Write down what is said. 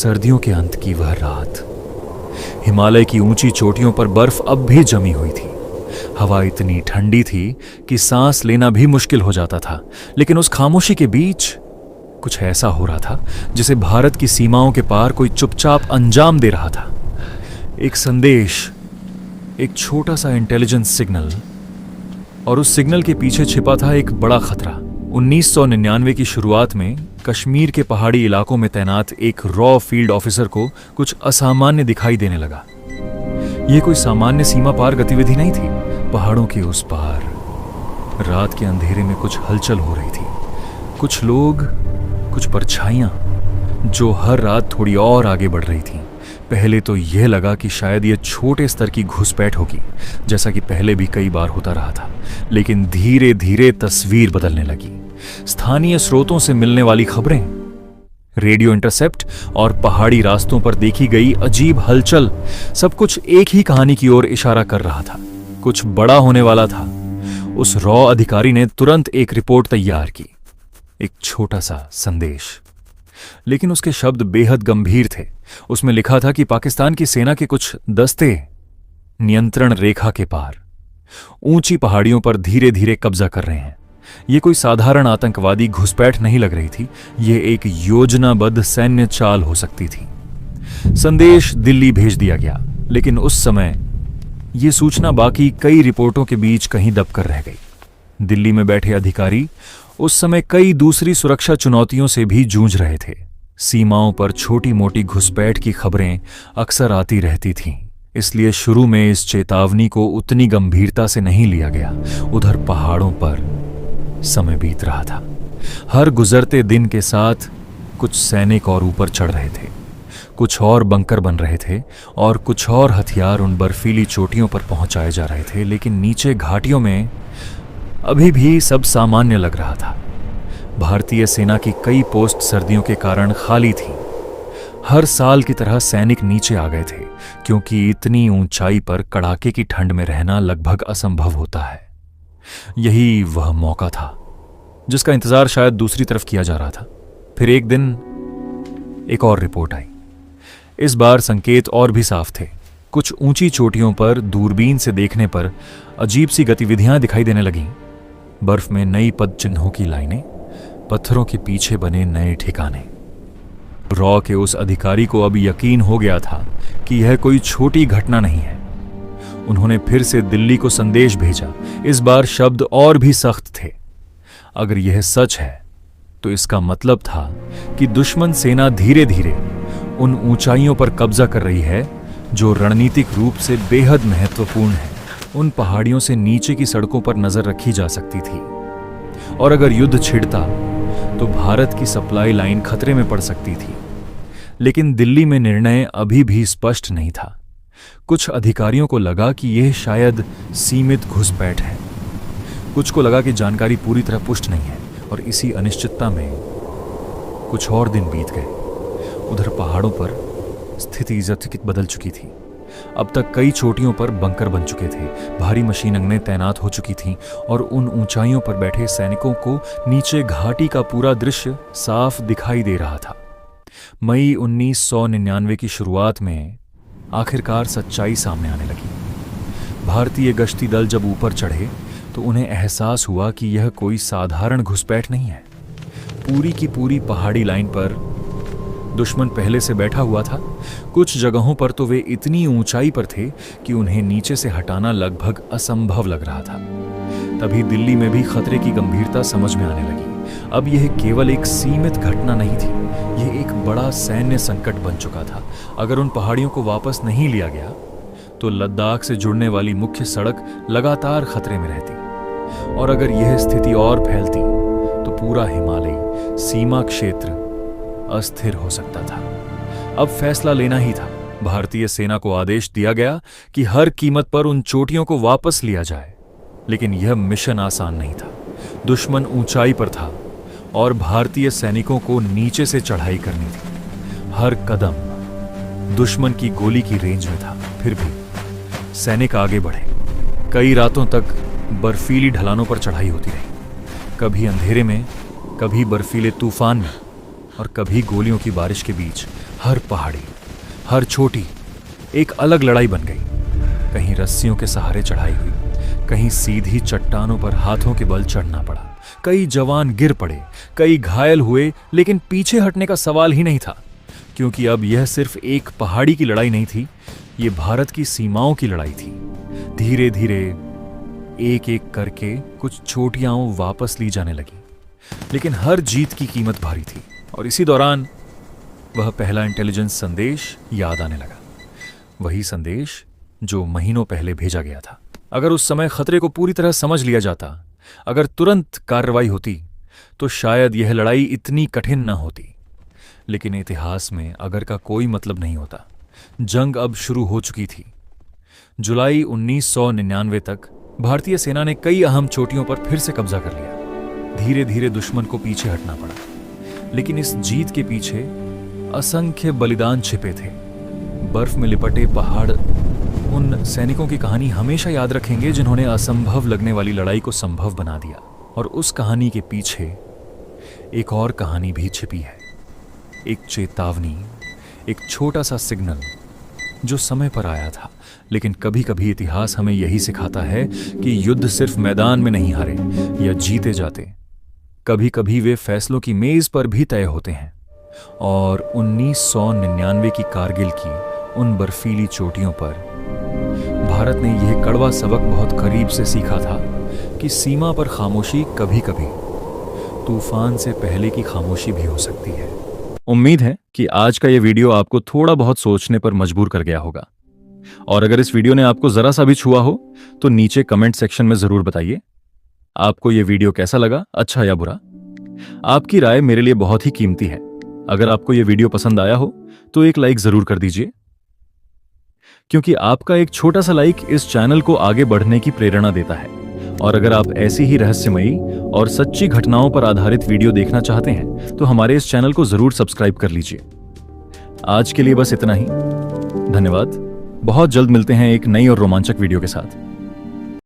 सर्दियों के अंत की वह रात। हिमालय की ऊंची चोटियों पर बर्फ अब भी जमी हुई थी। हवा इतनी ठंडी थी कि सांस लेना भी मुश्किल हो जाता था। लेकिन उस खामोशी के बीच कुछ ऐसा हो रहा था जिसे भारत की सीमाओं के पार कोई चुपचाप अंजाम दे रहा था। एक संदेश, एक छोटा सा इंटेलिजेंस सिग्नल, और उस सिग्नल के पीछे छिपा था एक बड़ा खतरा। 1999 की शुरुआत में कश्मीर के पहाड़ी इलाकों में तैनात एक रॉ फील्ड ऑफिसर को कुछ असामान्य दिखाई देने लगा। यह कोई सामान्य सीमा पार गतिविधि नहीं थी। पहाड़ों के उस पार रात के अंधेरे में कुछ हलचल हो रही थी। कुछ लोग, कुछ परछाइयां जो हर रात थोड़ी और आगे बढ़ रही थीं। पहले तो यह लगा कि शायद यह छोटे स्तर की घुसपैठ होगी, जैसा कि पहले भी कई बार होता रहा था। लेकिन धीरे धीरे तस्वीर बदलने लगी। स्थानीय स्रोतों से मिलने वाली खबरें, रेडियो इंटरसेप्ट और पहाड़ी रास्तों पर देखी गई अजीब हलचल, सब कुछ एक ही कहानी की ओर इशारा कर रहा था। कुछ बड़ा होने वाला था। उस रॉ अधिकारी ने तुरंत एक रिपोर्ट तैयार की, एक छोटा सा संदेश। लेकिन उसके शब्द बेहद गंभीर थे। उसमें लिखा था कि पाकिस्तान की सेना के कुछ दस्ते नियंत्रण रेखा के पार ऊंची पहाड़ियों पर धीरे धीरे कब्जा कर रहे हैं। यह कोई साधारण आतंकवादी घुसपैठ नहीं लग रही थी। यह एक योजनाबद्ध सैन्य चाल हो सकती थी। संदेश दिल्ली भेज दिया गया, लेकिन उस समय यह सूचना बाकी कई रिपोर्टों के बीच कहीं दबकर रह गई। दिल्ली में बैठे अधिकारी उस समय कई दूसरी सुरक्षा चुनौतियों से भी जूझ रहे थे। सीमाओं पर छोटी मोटी घुसपैठ की खबरें अक्सर आती रहती थीं, इसलिए शुरू में इस चेतावनी को उतनी गंभीरता से नहीं लिया गया। उधर पहाड़ों पर समय बीत रहा था। हर गुजरते दिन के साथ कुछ सैनिक और ऊपर चढ़ रहे थे, कुछ और बंकर बन रहे थे और कुछ और हथियार उन बर्फीली चोटियों पर पहुंचाए जा रहे थे। लेकिन नीचे घाटियों में अभी भी सब सामान्य लग रहा था। भारतीय सेना की कई पोस्ट सर्दियों के कारण खाली थी। हर साल की तरह सैनिक नीचे आ गए थे, क्योंकि इतनी ऊंचाई पर कड़ाके की ठंड में रहना लगभग असंभव होता है। यही वह मौका था जिसका इंतजार शायद दूसरी तरफ किया जा रहा था। फिर एक दिन एक और रिपोर्ट आई। इस बार संकेत और भी साफ थे। कुछ ऊंची चोटियों पर दूरबीन से देखने पर अजीब सी गतिविधियां दिखाई देने लगीं। बर्फ में नई पद चिन्हों की लाइनें, पत्थरों के पीछे बने नए ठिकाने। रॉ के उस अधिकारी को अब यकीन हो गया था कि यह कोई छोटी घटना नहीं है। उन्होंने फिर से दिल्ली को संदेश भेजा। इस बार शब्द और भी सख्त थे। अगर यह सच है तो इसका मतलब था कि दुश्मन सेना धीरे धीरे उन ऊंचाइयों पर कब्जा कर रही है जो रणनीतिक रूप से बेहद महत्वपूर्ण है। उन पहाड़ियों से नीचे की सड़कों पर नजर रखी जा सकती थी, और अगर युद्ध छिड़ता तो भारत की सप्लाई लाइन खतरे में पड़ सकती थी। लेकिन दिल्ली में निर्णय अभी भी स्पष्ट नहीं था। कुछ अधिकारियों को लगा कि यह शायद सीमित घुसपैठ है, कुछ को लगा कि जानकारी पूरी तरह पुष्ट नहीं है, और इसी अनिश्चितता में कुछ और दिन बीत गए। उधर पहाड़ों पर स्थिति बदल चुकी थी। अब तक कई चोटियों पर बंकर बन चुके थे, भारी मशीन गनें तैनात हो चुकी थीं, और उन ऊंचाइयों पर बैठे सैनिकों को नीचे घाटी का पूरा दृश्य साफ दिखाई दे रहा था। मई 1999 की शुरुआत में आखिरकार सच्चाई सामने आने लगी। भारतीय गश्ती दल जब ऊपर चढ़े तो उन्हें एहसास हुआ कि यह कोई साधारण घुसपैठ नहीं है। पूरी की पूरी पहाड़ी लाइन पर दुश्मन पहले से बैठा हुआ था। कुछ जगहों पर तो वे इतनी ऊंचाई पर थे कि उन्हें नीचे से हटाना लगभग असंभव लग रहा था। तभी दिल्ली में भी खतरे की गंभीरता समझ में आने लगी। अब यह केवल एक सीमित घटना नहीं थी, यह एक बड़ा सैन्य संकट बन चुका था। अगर उन पहाड़ियों को वापस नहीं लिया गया तो लद्दाख से जुड़ने वाली मुख्य सड़क लगातार खतरे में रहती, और अगर यह स्थिति और फैलती तो पूरा हिमालयी सीमा क्षेत्र अस्थिर हो सकता था। अब फैसला लेना ही था। भारतीय सेना को आदेश दिया गया कि हर कीमत पर उन चोटियों को वापस लिया जाए। लेकिन यह मिशन आसान नहीं था। दुश्मन ऊंचाई पर था और भारतीय सैनिकों को नीचे से चढ़ाई करनी थी। हर कदम दुश्मन की गोली की रेंज में था। फिर भी सैनिक आगे बढ़े। कई रातों तक बर्फीली ढलानों पर चढ़ाई होती रही, कभी अंधेरे में, कभी बर्फीले तूफान में, और कभी गोलियों की बारिश के बीच हर पहाड़ी, हर छोटी एक अलग लड़ाई बन गई। कहीं रस्सियों के सहारे चढ़ाई हुई, कहीं सीधी चट्टानों पर हाथों के बल चढ़ना पड़ा। कई जवान गिर पड़े, कई घायल हुए, लेकिन पीछे हटने का सवाल ही नहीं था, क्योंकि अब यह सिर्फ एक पहाड़ी की लड़ाई नहीं थी, ये भारत की सीमाओं की लड़ाई थी। धीरे धीरे एक एक करके कुछ चोटियां वापस ली जाने लगी, लेकिन हर जीत की कीमत भारी थी। और इसी दौरान वह पहला इंटेलिजेंस संदेश याद आने लगा, वही संदेश जो महीनों पहले भेजा गया था। अगर उस समय खतरे को पूरी तरह समझ लिया जाता, अगर तुरंत कार्रवाई होती, तो शायद यह लड़ाई इतनी कठिन न होती। लेकिन इतिहास में अगर का कोई मतलब नहीं होता। जंग अब शुरू हो चुकी थी। जुलाई 1999 तक भारतीय सेना ने कई अहम चोटियों पर फिर से कब्जा कर लिया। धीरे धीरे दुश्मन को पीछे हटना पड़ा, लेकिन इस जीत के पीछे असंख्य बलिदान छिपे थे। बर्फ में लिपटे पहाड़ उन सैनिकों की कहानी हमेशा याद रखेंगे जिन्होंने असंभव लगने वाली लड़ाई को संभव बना दिया। और उस कहानी के पीछे एक और कहानी भी छिपी है, एक चेतावनी, एक छोटा सा सिग्नल जो समय पर आया था। लेकिन कभी कभी इतिहास हमें यही सिखाता है कि युद्ध सिर्फ मैदान में नहीं हारे या जीते जाते, कभी कभी वे फैसलों की मेज पर भी तय होते हैं। और 1999 की कारगिल की उन बर्फीली चोटियों पर भारत ने यह कड़वा सबक बहुत करीब से सीखा था कि सीमा पर खामोशी कभी कभी तूफान से पहले की खामोशी भी हो सकती है। उम्मीद है कि आज का यह वीडियो आपको थोड़ा बहुत सोचने पर मजबूर कर गया होगा। और अगर इस वीडियो ने आपको जरा सा भी छुआ हो तो नीचे कमेंट सेक्शन में जरूर बताइए आपको यह वीडियो कैसा लगा, अच्छा या बुरा। आपकी राय मेरे लिए बहुत ही कीमती है। अगर आपको यह वीडियो पसंद आया हो तो एक लाइक जरूर कर दीजिए, क्योंकि आपका एक छोटा सा लाइक इस चैनल को आगे बढ़ने की प्रेरणा देता है। और अगर आप ऐसी ही रहस्यमयी और सच्ची घटनाओं पर आधारित वीडियो देखना चाहते हैं तो हमारे इस चैनल को जरूर सब्सक्राइब कर लीजिए। आज के लिए बस इतना ही। धन्यवाद। बहुत जल्द मिलते हैं एक नई और रोमांचक वीडियो के साथ।